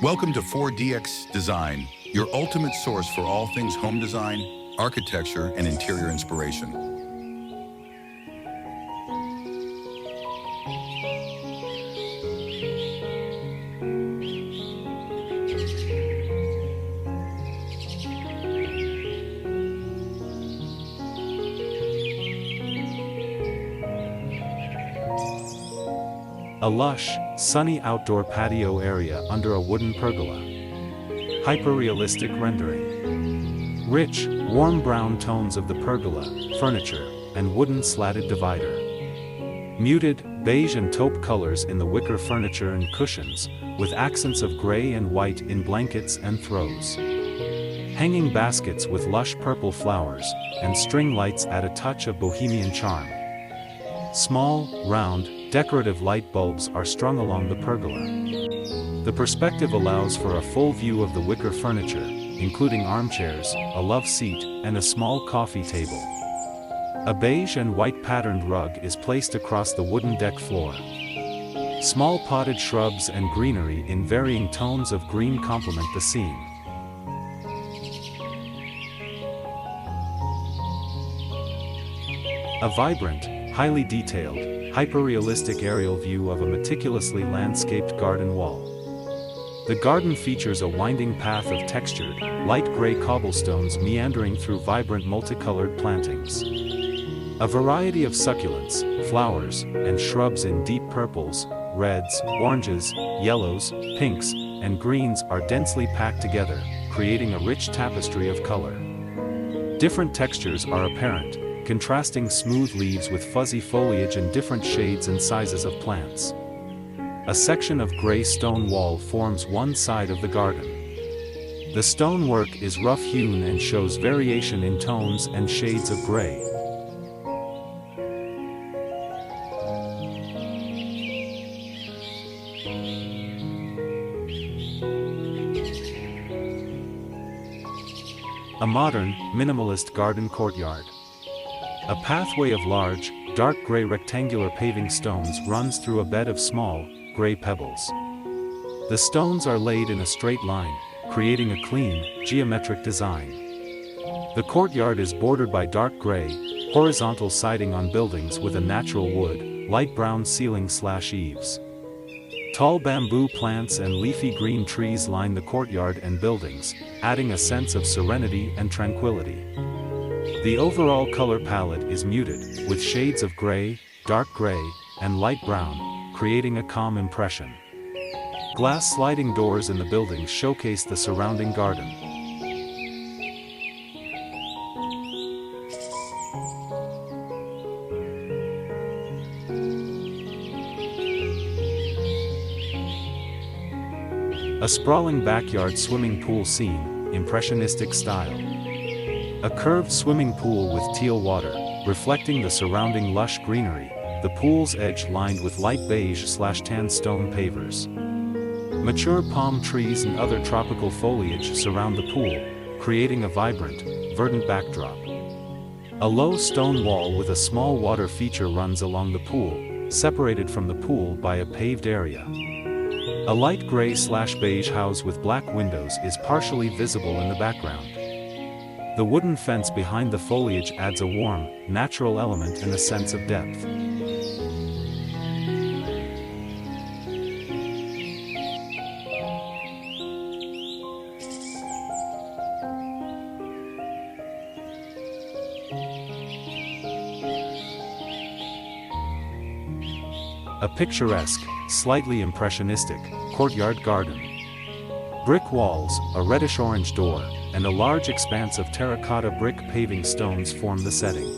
Welcome to 4DX Design, your ultimate source for all things home design, architecture, and interior inspiration. A lush, sunny outdoor patio area under a wooden pergola. Hyperrealistic rendering. Rich, warm brown tones of the pergola, furniture, and wooden slatted divider. Muted, beige and taupe colors in the wicker furniture and cushions, with accents of gray and white in blankets and throws. Hanging baskets with lush purple flowers, and string lights add a touch of Bohemian charm. Small, round, decorative light bulbs are strung along the pergola. The perspective allows for a full view of the wicker furniture, including armchairs, a love seat, and a small coffee table. A beige and white patterned rug is placed across the wooden deck floor. Small potted shrubs and greenery in varying tones of green complement the scene. A vibrant, highly detailed, hyperrealistic aerial view of a meticulously landscaped garden wall. The garden features a winding path of textured, light gray cobblestones meandering through vibrant multicolored plantings. A variety of succulents, flowers, and shrubs in deep purples, reds, oranges, yellows, pinks, and greens are densely packed together, creating a rich tapestry of color. Different textures are apparent, contrasting smooth leaves with fuzzy foliage and different shades and sizes of plants. A section of gray stone wall forms one side of the garden. The stonework is rough-hewn and shows variation in tones and shades of gray. A modern, minimalist garden courtyard. A pathway of large, dark gray rectangular paving stones runs through a bed of small, gray pebbles. The stones are laid in a straight line, creating a clean, geometric design. The courtyard is bordered by dark gray, horizontal siding on buildings with a natural wood, light brown ceiling/eaves. Tall bamboo plants and leafy green trees line the courtyard and buildings, adding a sense of serenity and tranquility. The overall color palette is muted, with shades of gray, dark gray, and light brown, creating a calm impression. Glass sliding doors in the buildings showcase the surrounding garden. A sprawling backyard swimming pool scene, impressionistic style. A curved swimming pool with teal water, reflecting the surrounding lush greenery, the pool's edge lined with light beige/tan stone pavers. Mature palm trees and other tropical foliage surround the pool, creating a vibrant, verdant backdrop. A low stone wall with a small water feature runs along the pool, separated from the pool by a paved area. A light gray/beige house with black windows is partially visible in the background. The wooden fence behind the foliage adds a warm, natural element and a sense of depth. A picturesque, slightly impressionistic, courtyard garden. Brick walls, a reddish-orange door, and a large expanse of terracotta brick paving stones form the setting.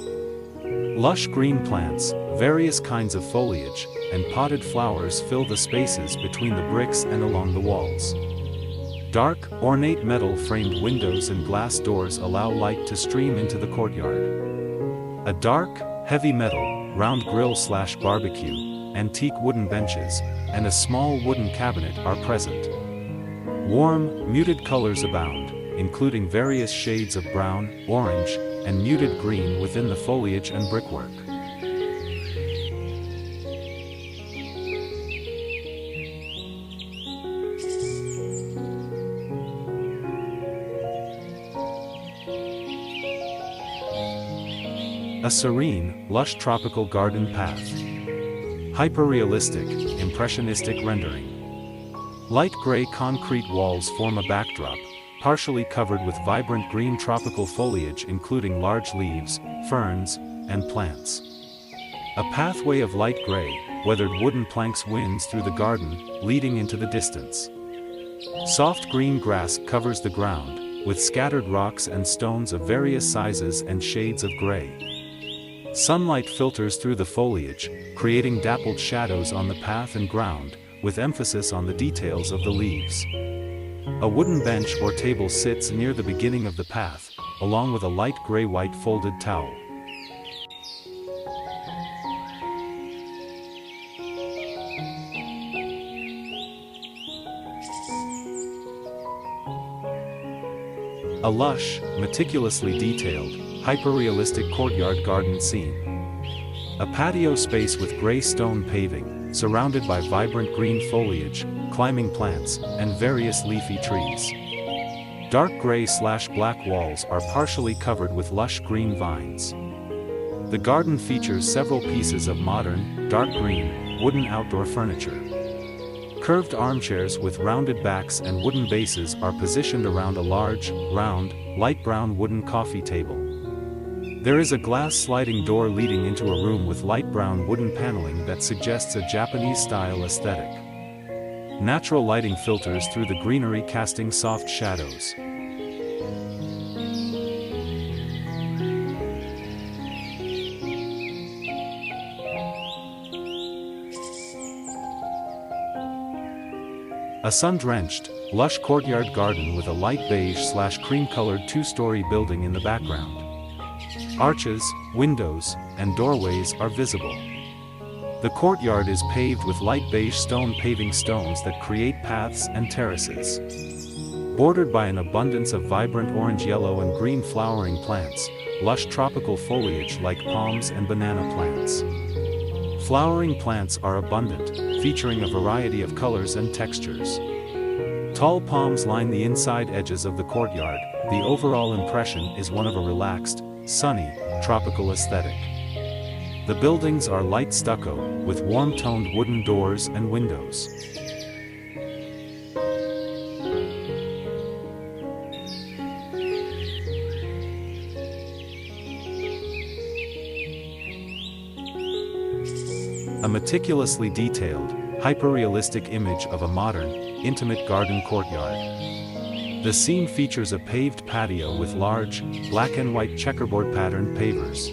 Lush green plants, various kinds of foliage, and potted flowers fill the spaces between the bricks and along the walls. Dark, ornate metal-framed windows and glass doors allow light to stream into the courtyard. A dark, heavy metal, round grill/barbecue, antique wooden benches, and a small wooden cabinet are present. Warm, muted colors abound, including various shades of brown, orange, and muted green within the foliage and brickwork. A serene, lush tropical garden path. Hyperrealistic, impressionistic rendering. Light gray concrete walls form a backdrop, partially covered with vibrant green tropical foliage including large leaves, ferns, and plants. A pathway of light gray, weathered wooden planks winds through the garden, leading into the distance. Soft green grass covers the ground, with scattered rocks and stones of various sizes and shades of gray. Sunlight filters through the foliage, creating dappled shadows on the path and ground, with emphasis on the details of the leaves. A wooden bench or table sits near the beginning of the path, along with a light gray-white folded towel. A lush, meticulously detailed, hyperrealistic courtyard garden scene. A patio space with gray stone paving, surrounded by vibrant green foliage, climbing plants, and various leafy trees. Dark gray/black walls are partially covered with lush green vines. The garden features several pieces of modern, dark green, wooden outdoor furniture. Curved armchairs with rounded backs and wooden bases are positioned around a large, round, light brown wooden coffee table. There is a glass sliding door leading into a room with light brown wooden paneling that suggests a Japanese-style aesthetic. Natural lighting filters through the greenery, casting soft shadows. A sun-drenched, lush courtyard garden with a light beige/cream-colored two-story building in the background. Arches, windows, and doorways are visible. The courtyard is paved with light beige stone paving stones that create paths and terraces. Bordered by an abundance of vibrant orange, yellow, and green flowering plants, lush tropical foliage like palms and banana plants. Flowering plants are abundant, featuring a variety of colors and textures. Tall palms line the inside edges of the courtyard. The overall impression is one of a relaxed, sunny, tropical aesthetic. The buildings are light stucco, with warm-toned wooden doors and windows. A meticulously detailed, hyperrealistic image of a modern, intimate garden courtyard. The scene features a paved patio with large, black and white checkerboard patterned pavers.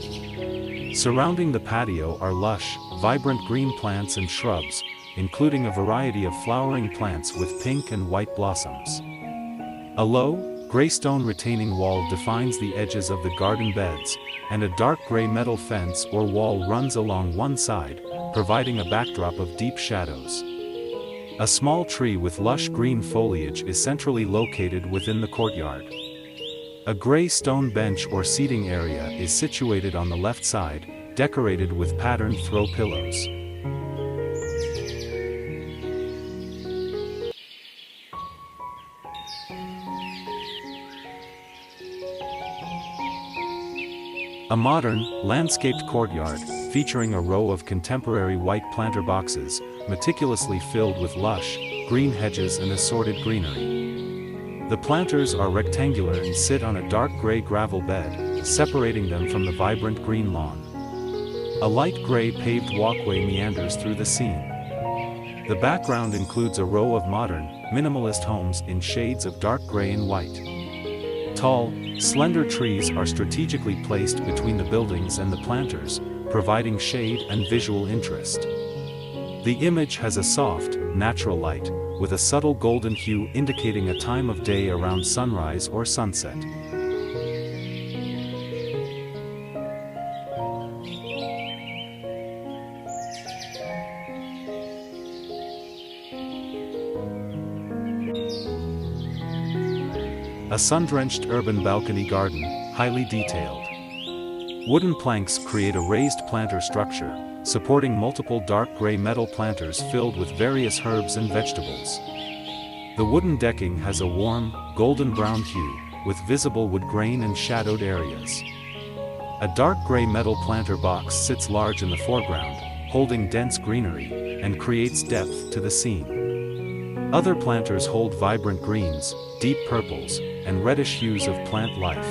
Surrounding the patio are lush, vibrant green plants and shrubs, including a variety of flowering plants with pink and white blossoms. A low, gray stone retaining wall defines the edges of the garden beds, and a dark gray metal fence or wall runs along one side, providing a backdrop of deep shadows. A small tree with lush green foliage is centrally located within the courtyard. A gray stone bench or seating area is situated on the left side, decorated with patterned throw pillows. A modern, landscaped courtyard, featuring a row of contemporary white planter boxes, meticulously filled with lush, green hedges and assorted greenery. The planters are rectangular and sit on a dark gray gravel bed, separating them from the vibrant green lawn. A light gray paved walkway meanders through the scene. The background includes a row of modern, minimalist homes in shades of dark gray and white. Tall, slender trees are strategically placed between the buildings and the planters, providing shade and visual interest. The image has a soft, natural light, with a subtle golden hue indicating a time of day around sunrise or sunset. A sun-drenched urban balcony garden, highly detailed. Wooden planks create a raised planter structure, supporting multiple dark gray metal planters filled with various herbs and vegetables. The wooden decking has a warm, golden brown hue, with visible wood grain and shadowed areas. A dark gray metal planter box sits large in the foreground, holding dense greenery, and creates depth to the scene. Other planters hold vibrant greens, deep purples, and reddish hues of plant life.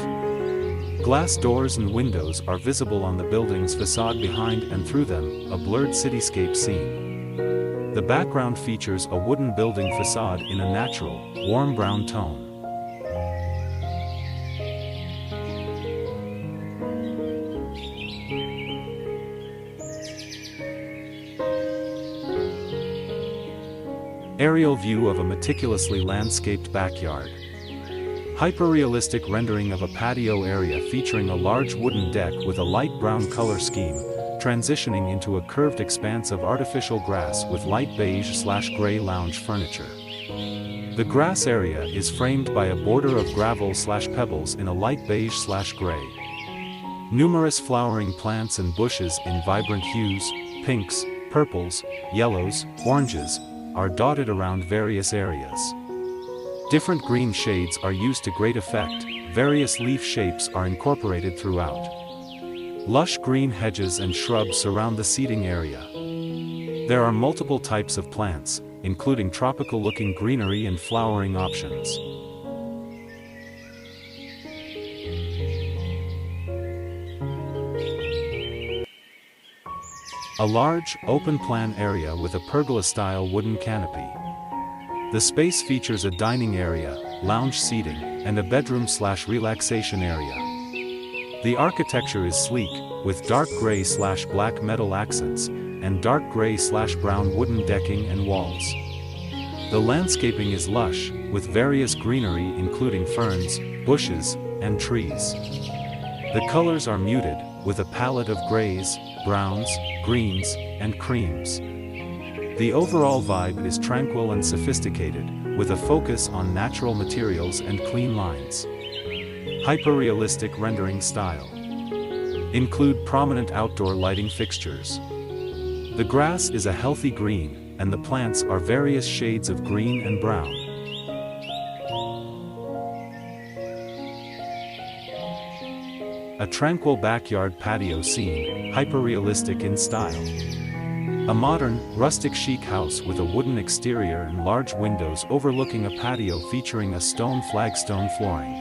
Glass doors and windows are visible on the building's facade behind and through them, a blurred cityscape scene. The background features a wooden building facade in a natural, warm brown tone. Aerial view of a meticulously landscaped backyard. Hyperrealistic rendering of a patio area featuring a large wooden deck with a light brown color scheme, transitioning into a curved expanse of artificial grass with light beige/gray lounge furniture. The grass area is framed by a border of gravel/pebbles in a light beige/gray. Numerous flowering plants and bushes in vibrant hues, pinks, purples, yellows, oranges, are dotted around various areas. Different green shades are used to great effect, various leaf shapes are incorporated throughout. Lush green hedges and shrubs surround the seating area. There are multiple types of plants, including tropical-looking greenery and flowering options. A large, open-plan area with a pergola-style wooden canopy. The space features a dining area, lounge seating, and a bedroom/relaxation area. The architecture is sleek, with dark gray/black metal accents, and dark gray/brown wooden decking and walls. The landscaping is lush, with various greenery including ferns, bushes, and trees. The colors are muted, with a palette of grays, browns, greens, and creams. The overall vibe is tranquil and sophisticated, with a focus on natural materials and clean lines. Hyperrealistic rendering style. Include prominent outdoor lighting fixtures. The grass is a healthy green, and the plants are various shades of green and brown. A tranquil backyard patio scene, hyperrealistic in style. A modern, rustic chic house with a wooden exterior and large windows overlooking a patio featuring a stone flagstone flooring.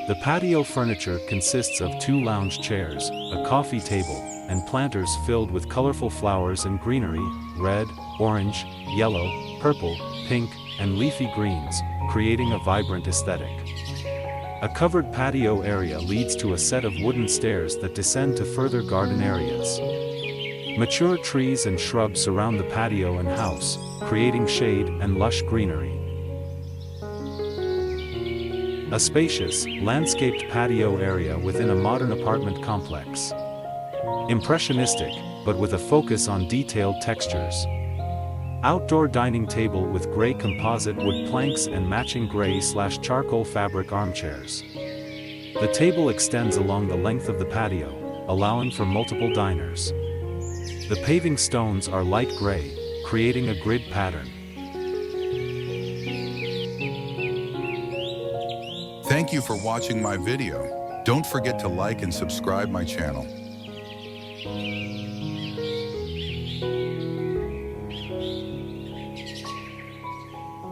The patio furniture consists of 2 lounge chairs, a coffee table, and planters filled with colorful flowers and greenery, red, orange, yellow, purple, pink, and leafy greens, creating a vibrant aesthetic. A covered patio area leads to a set of wooden stairs that descend to further garden areas. Mature trees and shrubs surround the patio and house, creating shade and lush greenery. A spacious, landscaped patio area within a modern apartment complex. Impressionistic, but with a focus on detailed textures. Outdoor dining table with gray composite wood planks and matching gray/charcoal fabric armchairs. The table extends along the length of the patio, allowing for multiple diners. The paving stones are light gray, creating a grid pattern. Thank you for watching my video. Don't forget to like and subscribe my channel.